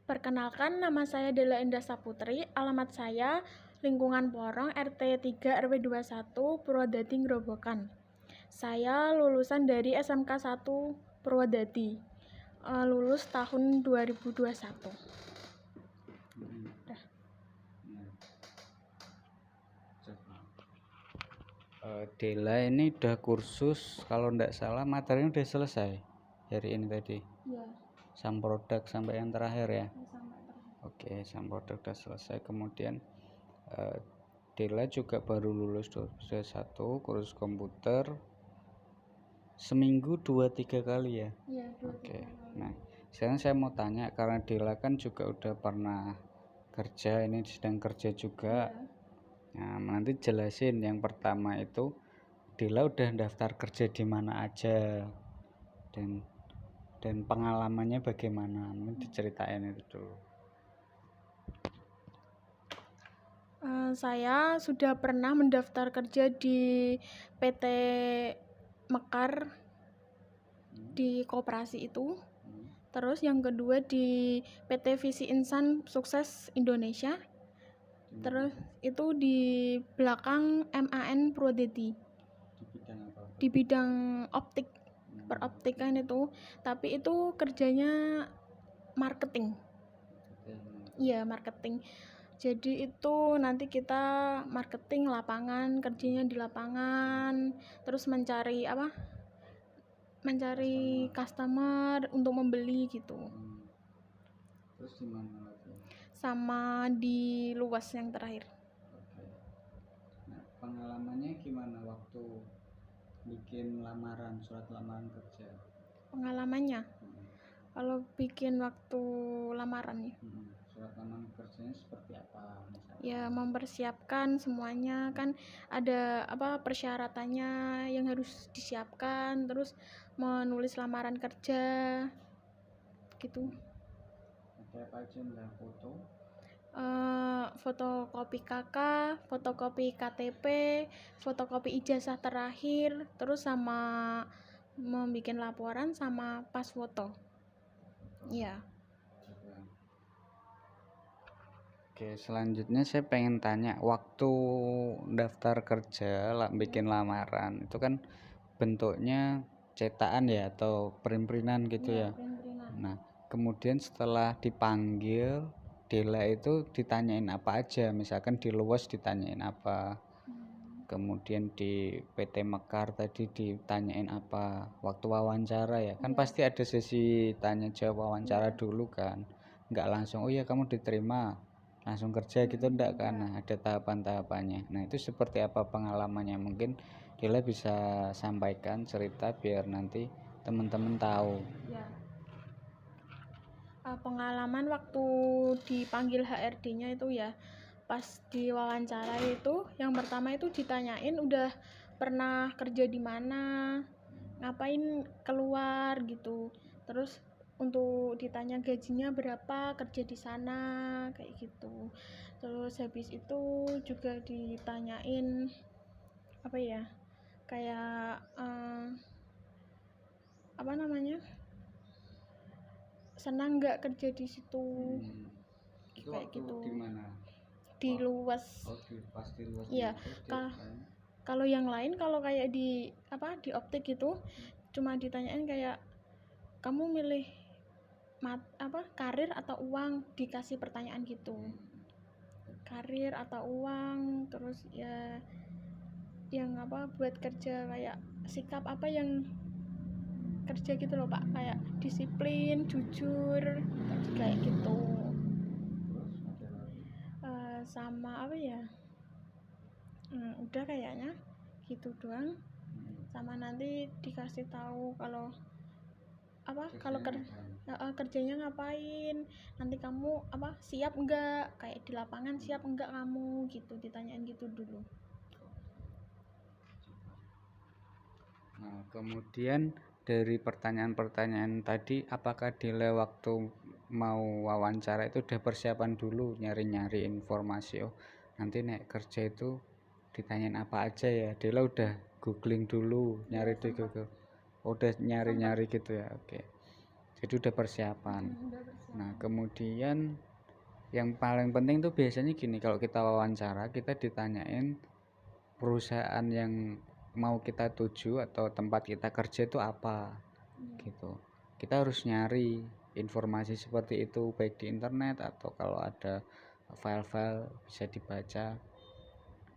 Perkenalkan, nama saya Dela Indah Saputri, alamat saya Lingkungan Porong, RT 3 RW 21, Purwodadi, Grobogan. Saya lulusan dari SMK 1 Purwodadi, lulus tahun 2021. Dela ini udah kursus, kalau enggak salah materinya udah selesai hari ini tadi. Ya, Sam produk sampai yang terakhir ya. sampai terakhir. Oke, sam produk udah selesai. Kemudian Dela juga baru lulus 2021 kursus komputer. Seminggu 2-3 kali ya. Iya, 2-3 Oke. kali. Nah, sekarang saya mau tanya karena Dela kan juga udah pernah kerja, ini sedang kerja juga. Ya. Nah, nanti jelasin yang pertama itu Dela udah daftar kerja di mana aja dan pengalamannya bagaimana, mungkin diceritain itu dulu. Saya sudah pernah mendaftar kerja di PT Mekar di koperasi itu. Terus yang kedua di PT Visi Insan Sukses Indonesia. Terus itu di belakang MAN Purwodadi. Di bidang apa? Di bidang optik, peroptikan itu, tapi itu kerjanya marketing. Iya, marketing. Jadi itu nanti kita marketing lapangan, kerjanya di lapangan, terus mencari customer untuk membeli gitu. Terus di mana lagi? Sama di Luas yang terakhir. Oke. Nah, pengalamannya gimana waktu bikin surat lamaran kerja? Pengalamannya, kalau bikin waktu lamaran ya. Surat lamaran kerjanya seperti apa misalnya? Ya, mempersiapkan semuanya, kan ada persyaratannya yang harus disiapkan, terus menulis lamaran kerja gitu. Ada apa aja, mbak? Foto? Fotokopi KK, fotokopi KTP, fotokopi ijazah terakhir, terus sama membuat laporan sama pas foto. Iya. Oke, selanjutnya saya pengen tanya, waktu daftar kerja, bikin lamaran, itu kan bentuknya cetakan ya atau print-printan gitu ya. Nah, kemudian setelah dipanggil, Dela itu ditanyain apa aja, misalkan di Luas ditanyain apa, kemudian di PT Mekar tadi ditanyain apa, waktu wawancara ya, kan pasti ada sesi tanya jawab wawancara dulu kan, nggak langsung oh ya kamu diterima langsung kerja gitu, enggak kan. Nah, ada tahapan-tahapannya. Nah, itu seperti apa pengalamannya, mungkin Dela bisa sampaikan cerita biar nanti teman-teman tahu. Ya. Pengalaman waktu dipanggil HRD-nya itu ya, pas di wawancara itu yang pertama itu ditanyain udah pernah kerja di mana, ngapain keluar gitu. Terus untuk ditanya gajinya berapa, kerja di sana kayak gitu. Terus habis itu juga ditanyain kayak senang nggak kerja di situ. Itu kayak gitu. di mana? Di Luas. Oh, pas di Luas. Iya. Kalau yang lain, kalau kayak di optik gitu, cuma ditanyain kayak kamu milih karir atau uang, dikasih pertanyaan gitu. Karir atau uang, terus ya yang buat kerja kayak sikap apa yang kerja gitu loh Pak, kayak disiplin, jujur, kayak gitu. Sama udah kayaknya gitu doang. Sama nanti dikasih tahu kalau kerjanya ngapain, nanti kamu siap enggak, kayak di lapangan siap enggak kamu gitu, ditanyain gitu dulu. Nah, kemudian dari pertanyaan-pertanyaan tadi, apakah Dela waktu mau wawancara itu udah persiapan dulu, nyari-nyari informasi, oh nanti nek kerja itu ditanyain apa aja ya? Dela udah googling dulu, nyari di Google, udah nyari-nyari gitu ya. Oke. Itu udah persiapan. Udah persiapan. Nah, kemudian yang paling penting tuh biasanya gini, kalau kita wawancara kita ditanyain perusahaan yang mau kita tuju atau tempat kita kerja itu apa gitu. Kita harus nyari informasi seperti itu baik di internet atau kalau ada file-file bisa dibaca.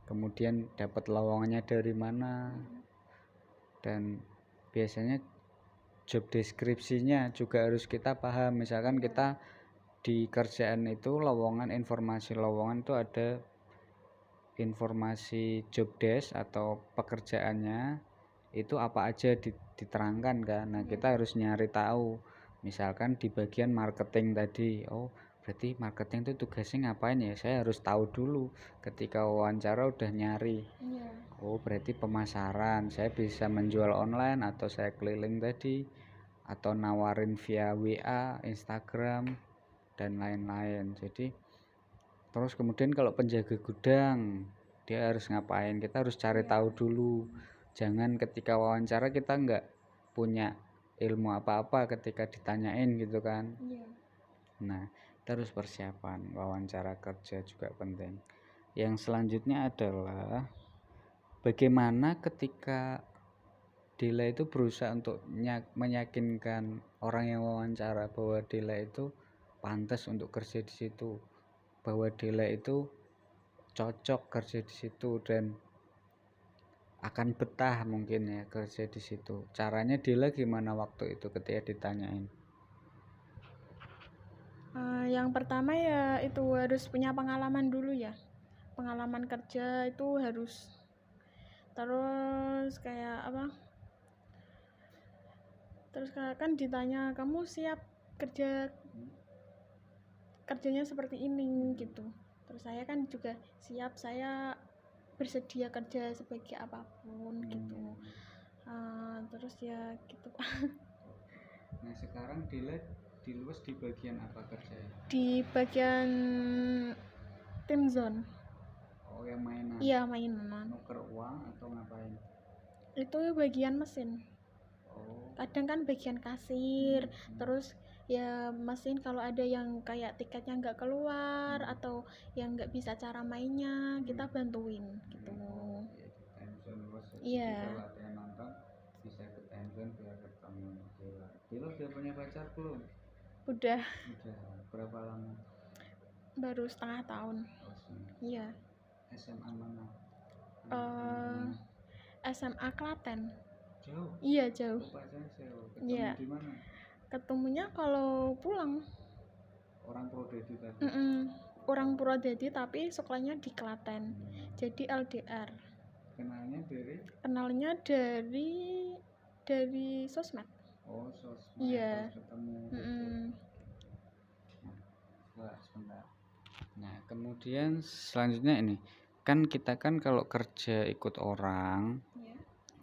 Kemudian dapat lowongannya dari mana, dan biasanya job deskripsinya juga harus kita paham. Misalkan kita di kerjaan itu lowongan, informasi lowongan itu ada informasi job desk atau pekerjaannya itu apa aja diterangkan kan. Nah, kita harus nyari tahu. Misalkan di bagian marketing tadi, oh berarti marketing itu tugasnya ngapain ya, saya harus tahu dulu. Ketika wawancara udah nyari, oh berarti pemasaran, saya bisa menjual online atau saya keliling tadi atau nawarin via WA, Instagram dan lain-lain. Jadi terus kemudian kalau penjaga gudang dia harus ngapain, kita harus cari tahu dulu. Jangan ketika wawancara kita nggak punya ilmu apa-apa ketika ditanyain gitu kan. Nah, kita harus persiapan. Wawancara kerja juga penting. Yang selanjutnya adalah bagaimana ketika Dila itu berusaha untuk meyakinkan orang yang wawancara bahwa Dila itu pantas untuk kerja di situ, bahwa Dila itu cocok kerja di situ dan akan betah mungkin ya kerja di situ. Caranya Dila gimana waktu itu ketika ditanyain? Yang pertama ya itu harus punya pengalaman dulu ya. Pengalaman kerja itu harus. Terus kayak apa? Terus kan ditanya, kamu siap kerjanya seperti ini gitu. Terus saya kan juga siap, saya bersedia kerja sebagai apapun gitu. Terus ya gitu. Nah, sekarang Dila diluas di bagian apa kerjanya? Di bagian tim zone. Oh, yang mainan. Iya, mainan. Nuker uang atau ngapain? Itu bagian mesin. Oh. Kadang kan bagian kasir, terus ya mesin kalau ada yang kayak tiketnya nggak keluar atau yang nggak bisa cara mainnya, kita bantuin gitu. Iya. Kalau ada yang nonton bisa ke timezone biar ketemu Dila. Dila udah punya pacar belum? Udah. Berapa lama? Baru setengah tahun. Iya. SMA mana? SMA Klaten. Jauh? Iya, jauh. Pacarnya jauh. Iya. Ketemu di mana? Ketemunya kalau pulang. Orang Purwodadi tadi? Orang Purwodadi tapi sekolahnya di Klaten. Jadi LDR. Kenalnya dari sosmed. Oh, sosmed. Iya. Terus ketemu. Sebentar. Nah, kemudian selanjutnya ini kan kita kan kalau kerja ikut orang,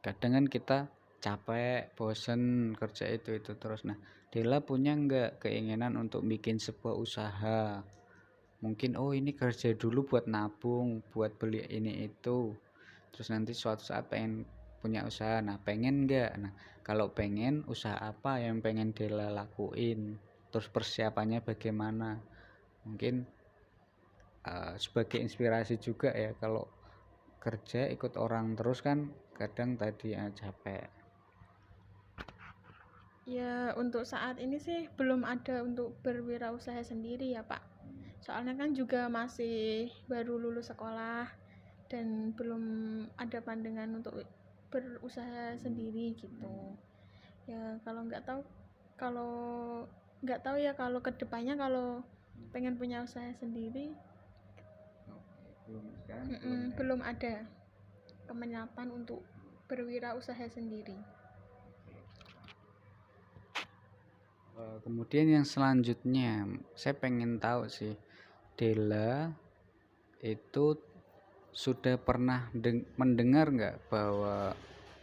kadang kan kita capek, bosen kerja itu terus. Nah, Dila punya nggak keinginan untuk bikin sebuah usaha? Mungkin ini kerja dulu buat nabung, buat beli ini itu, terus nanti suatu saat pengen punya usaha. Nah, pengen nggak? Nah, kalau pengen, usaha apa yang pengen Dila lakuin? Terus persiapannya bagaimana? Mungkin sebagai inspirasi juga ya, kalau kerja ikut orang terus kan kadang tadi capek. Ya, untuk saat ini sih belum ada untuk berwirausaha sendiri ya Pak. Soalnya kan juga masih baru lulus sekolah dan belum ada pandangan untuk berusaha sendiri gitu. Ya kalau nggak tahu ya kalau kedepannya kalau pengen punya usaha sendiri, belum ada keminatan untuk berwirausaha sendiri. Kemudian yang selanjutnya saya pengen tahu sih, Dila itu sudah pernah mendengar nggak bahwa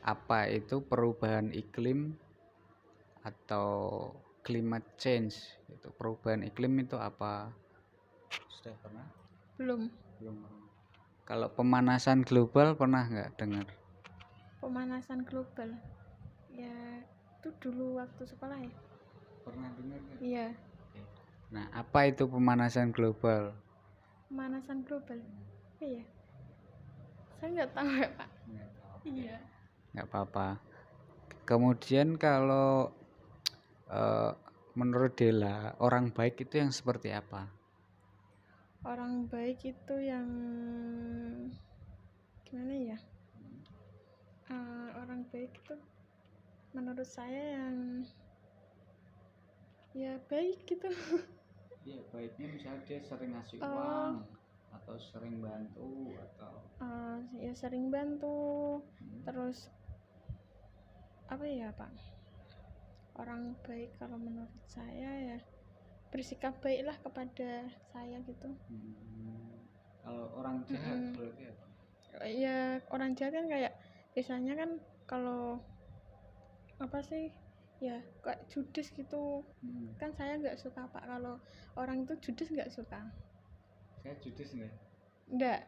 apa itu perubahan iklim atau climate change? Itu perubahan iklim itu apa? Sudah pernah? Belum. Kalau pemanasan global pernah nggak dengar? Pemanasan global ya itu dulu waktu sekolah ya. Pernah dengar nggak? Iya, Oke. Nah, apa itu pemanasan global? pemanasan global. Iya, saya nggak tahu ya Pak. Nggak tahu. Iya. Nggak apa-apa. Kemudian kalau menurut Dela, orang baik itu yang seperti apa? Orang baik itu yang gimana ya? Orang baik itu menurut saya yang ya baik gitu. Iya, baiknya misalnya dia sering ngasih Oh. uang atau sering bantu atau Ya sering bantu. Terus apa ya Pak? Orang baik kalau menurut saya ya bersikap baiklah kepada saya gitu. Kalau orang jahat berarti apa? Ya orang jahat kan kayak biasanya kan kalau apa sih ya kayak judes gitu. Kan saya nggak suka Pak kalau orang itu judes, nggak suka. Saya judes nggak? Nggak.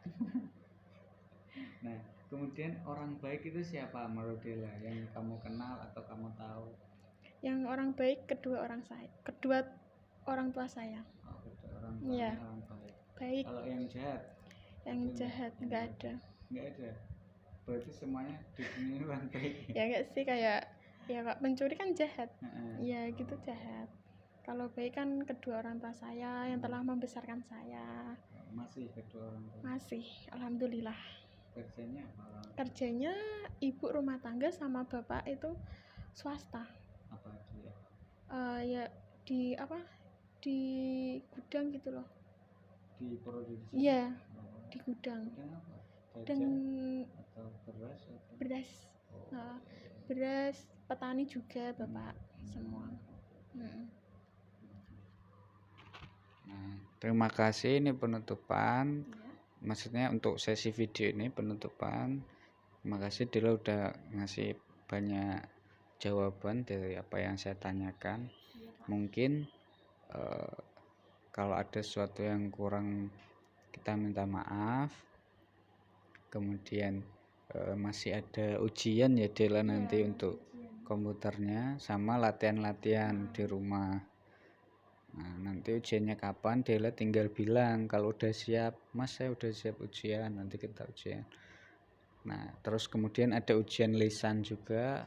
Nah, kemudian orang baik itu siapa menurut Dela yang kamu kenal atau kamu tahu? Yang orang baik kedua orang tua saya. Oh, kedua orang tuanya Iya. orang baik. Baik. Kalau yang jahat? Yang jahat nggak ada. Nggak ada. Berarti semuanya di dunia orang baik. Ya nggak sih, kayak ya Kak, pencuri kan jahat. Ya gitu jahat. Kalau baik kan kedua orang tua saya yang telah membesarkan saya. Masih kedua orang tua? Masih, alhamdulillah. Kerjanya apa? Kerjanya ibu rumah tangga sama bapak itu swasta. Apa dia? Ya di apa? Di gudang gitu loh. Di produksi? Iya, di gudang. Gudang apa? Dan atau beras atau? Beras. Beras, petani juga bapak semua. Nah, terima kasih, ini penutupan. Maksudnya untuk sesi video ini penutupan. Terima kasih Dela udah ngasih banyak jawaban dari apa yang saya tanyakan. Mungkin kalau ada sesuatu yang kurang kita minta maaf. Kemudian masih ada ujian ya Dela nanti untuk komputernya sama latihan-latihan di rumah. Nah, nanti ujiannya kapan Dela tinggal bilang kalau udah siap, Mas saya udah siap ujian, nanti kita ujian. Nah, terus kemudian ada ujian lisan juga.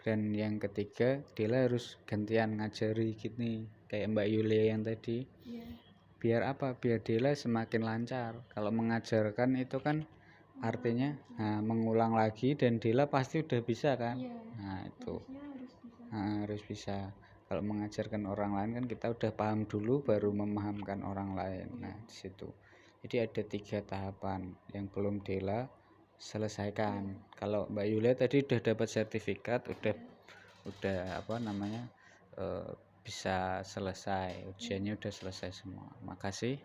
Dan yang ketiga Dela harus gantian ngajari gini kayak Mbak Yulia yang tadi. Biar apa? Biar Dela semakin lancar. Kalau mengajarkan itu kan artinya mengulang lagi dan Dela pasti udah bisa kan. Nah itu harus bisa. Kalau mengajarkan orang lain kan kita udah paham dulu baru memahamkan orang lain. Nah di situ. Jadi ada 3 tahapan yang belum Dela selesaikan. Kalau Mbak Yulia tadi udah dapat sertifikat, udah apa namanya bisa selesai, ujiannya udah selesai semua. Makasih.